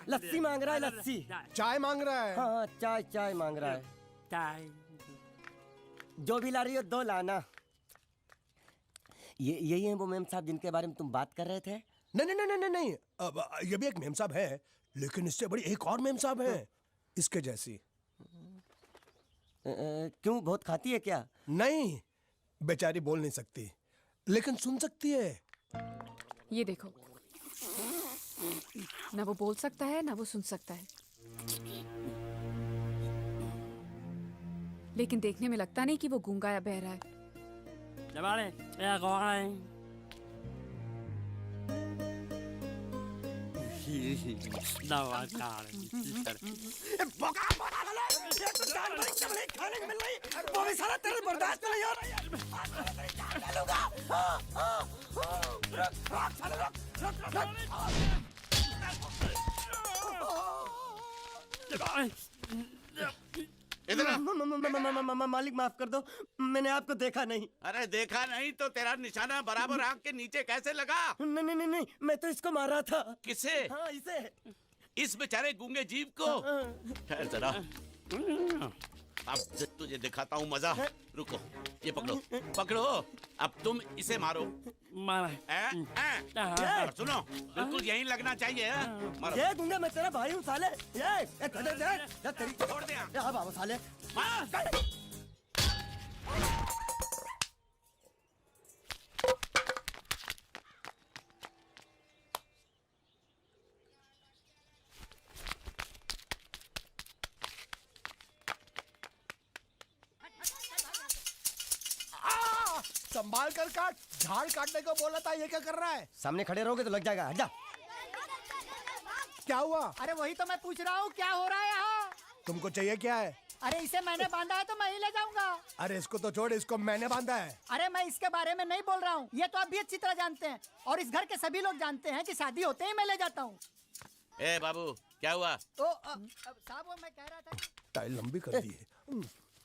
लस्सी मांग रहा है, लस्सी। चाय मांग रहा है। हाँ चाय चाय मांग रहा है। चाय जो भी ला रही हो दो लाना। ये यही है वो मेम साहब जिनके बारे में तुम बात कर रहे थे? नहीं नहीं नहीं नहीं नहीं, अब ये भी एक मेम साहब है, लेकिन इससे बड़ी एक और मेम साहब है इसके जैसी। क्यों, बहुत खाती है क्या? नहीं, बेचारी बोल नहीं सकती लेकिन सुन सकती है। ये देखो, ना वो बोल सकता है ना वो सुन सकता है, लेकिन देखने में लगता नहीं कि वो गूंगा या बहरा है। मालिक माफ कर दो, मैंने आपको देखा नहीं। अरे देखा नहीं तो तेरा निशाना बराबर आंख के नीचे कैसे लगा? नहीं नहीं नहीं, मैं तो इसको मार रहा था। किसे? हाँ इसे। इस बेचारे गूंगे जीव को? ठहर जरा, अब तुझे दिखाता हूँ मजा। रुको, ये पकड़ो पकड़ो, अब तुम इसे मारो। सुनो, बिल्कुल यहीं लगना चाहिए। मारो। ये गूंगा, मैं तेरा भाई हूँ साले। ये तेरी छोड़ दे। हाँ बाबा साले। संभाल कर काट, झाड़ काटने को बोला था, ये क्या कर रहा है? सामने खड़े रहोगे तो लग जाएगा, हट जा। क्या हुआ? अरे वही तो मैं पूछ रहा हूँ, क्या हो रहा है यहाँ? तुमको चाहिए क्या है? अरे इसे मैंने बांधा है तो मैं ही ले जाऊंगा। अरे इसको तो छोड़, इसको मैंने बांधा है। अरे मैं इसके बारे में नहीं बोल रहा हूँ, ये तो आप भी अच्छी तरह जानते हैं और इस घर के सभी लोग जानते हैं कि शादी होते ही मैं ले जाता हूँ। ए बाबू, क्या हुआ? तो साहब वो मैं कह रहा था। टाइल लंबी कर दी है।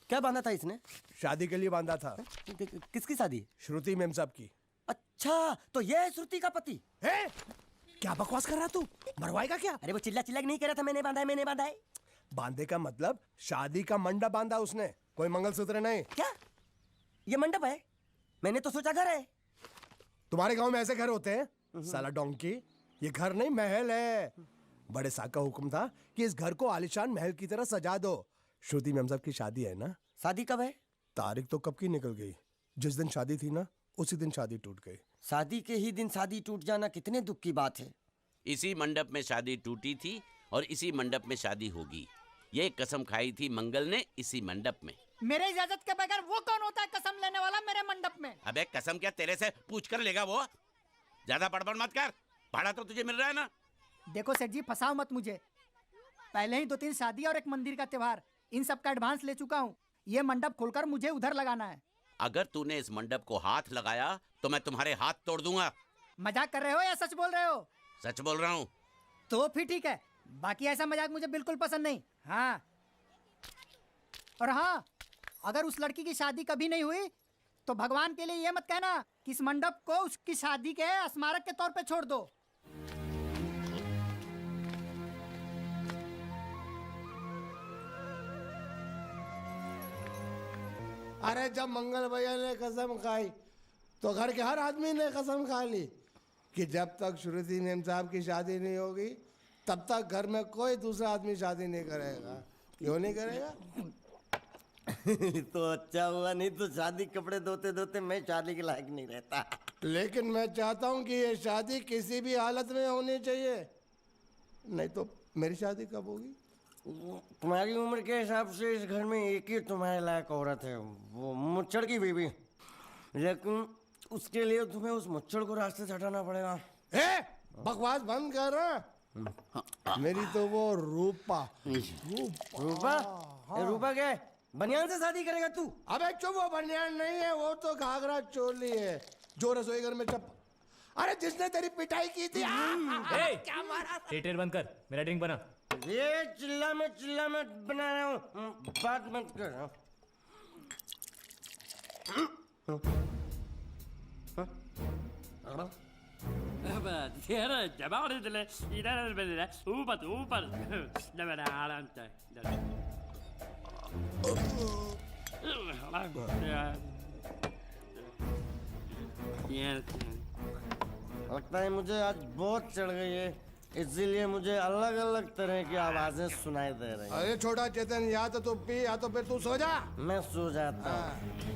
क्या बांधा था इसने? शादी के लिए बांधा था। किसकी शादी? श्रुति मेम साहब की। अच्छा, तो ये है श्रुति का पति? है? क्या बकवास कर रहा तू? मरवाएगा क्या? अरे वो चिल्ला चिल्ला नहीं कह रहा था मैंने बांधा है, मैंने बांधा है। बांधे का मतलब शादी का मंडप बांधा उसने, कोई मंगलसूत्र नहीं। क्या ये मंडप है? मैंने तो सोचा घर है। तुम्हारे गांव में ऐसे घर होते हैं साला डोंकी? ये घर नहीं, महल है। बड़े साहब का हुक्म था कि इस घर को आलीशान महल की तरह सजा दो। श्रुति मेम साहब की शादी है ना? शादी कब है? तारीख तो कब की निकल गई। जिस दिन शादी थी ना, उसी दिन शादी टूट गई। शादी के ही दिन शादी टूट जाना कितने दुख की बात है। इसी मंडप में शादी टूटी थी और इसी मंडप में शादी होगी। ये कसम खाई थी मंगल ने इसी मंडप में। मेरे इजाजत के बगैर वो कौन होता है कसम लेने वाला मेरे मंडप में? अबे कसम क्या तेरे से पूछ कर लेगा वो? ज्यादा बड़बड़ मत कर, भाड़ा तो तुझे मिल रहा है ना। देखो सेठ जी, फंसाओ मत मुझे। पहले ही 2-3 शादी और एक मंदिर का त्योहार, इन सब का एडवांस ले चुका हूँ। ये मंडप खोलकर मुझे उधर लगाना है। अगर तूने इस मंडप को हाथ लगाया तो मैं तुम्हारे हाथ तोड़ दूंगा। मजाक कर रहे हो या सच बोल रहे हो? सच बोल रहा हूँ। तो फिर ठीक है, बाकी ऐसा मजाक मुझे बिल्कुल पसंद नहीं। हाँ, और हाँ, अगर उस लड़की की शादी कभी नहीं हुई तो भगवान के लिए ये मत कहना कि इस मंडप को उसकी शादी के स्मारक के तौर पे छोड़ दो। अरे जब मंगल भैया ने कसम खाई तो घर के हर आदमी ने कसम खा ली कि जब तक श्रुति मेम साहब की शादी नहीं होगी तब तक घर में कोई दूसरा आदमी शादी नहीं करेगा। क्यों नहीं करेगा? तो अच्छा हुआ, नहीं तो शादी कपड़े धोते धोते मैं शादी के लायक नहीं रहता। लेकिन मैं चाहता हूँ कि ये शादी किसी भी हालत में होनी चाहिए, नहीं तो मेरी शादी कब होगी? तुम्हारी उम्र के हिसाब से इस घर में एक ही तुम्हारे लायक औरत है, वो मुच्छड़ की बीवी। लेकिन उसके लिए तुम्हें उस मुच्छड़ को रास्ते से हटाना पड़ेगा। बकवास बंद कर। मेरी तो वो रूपा। रूपा? रूपा क्या है? बनियान से शादी करेगा तू? अबे चुप, वो बनियान नहीं है, वो तो घाघरा चोली है जो रसोई घर में अरे जिसने तेरी पिटाई की थी। क्या मारा? थिएटर बंद कर, मेरा ड्रिंक बना। ये चिल्ला में बना रहा हूँ, बात मत कर। लगता है मुझे आज बहुत चढ़ गई है, इसीलिए मुझे अलग अलग तरह की आवाजें सुनाई दे रही हैं। अरे छोटा चेतन, या तो तू पी या तो फिर तू सो जा। मैं सो जाता हूँ।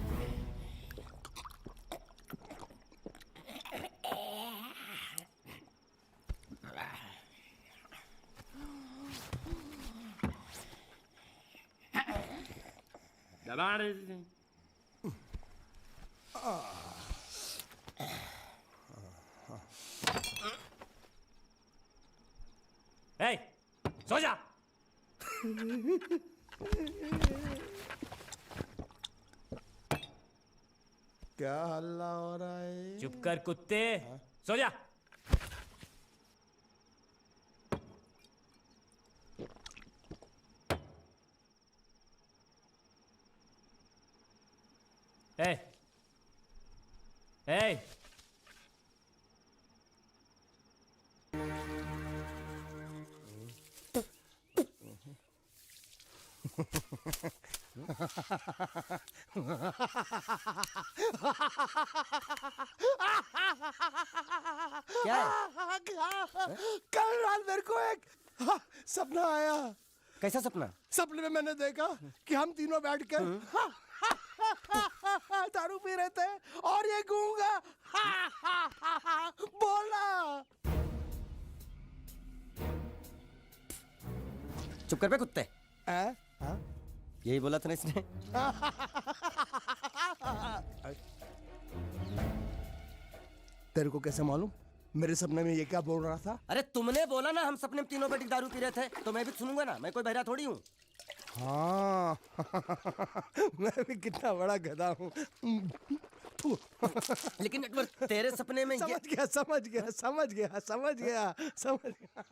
ए, सो जा। क्या हल्ला हो रहा है? चुप कर कुत्ते, सो जा। ए, ए, क्या है? कल रात मेरे को एक सपना आया। कैसा सपना? सपने में मैंने देखा कि हम तीनों बैठ कर दारू पी रहे थे और ये गूंगा बोला। चुप कर बे कुत्ते। हाँ? यही बोला था ना इसने। तेरे को कैसे मालूम मेरे सपने में ये क्या बोल रहा था? अरे तुमने बोला ना हम सपने में तीनों बैठ के दारू पी रहे थे, तो मैं भी सुनूंगा ना, मैं कोई बहरा थोड़ी हूँ। हाँ मैं भी कितना बड़ा गधा हूँ। लेकिन नटवर तेरे सपने में ये समझ गया समझ गया समझ गया समझ गया समझ गया।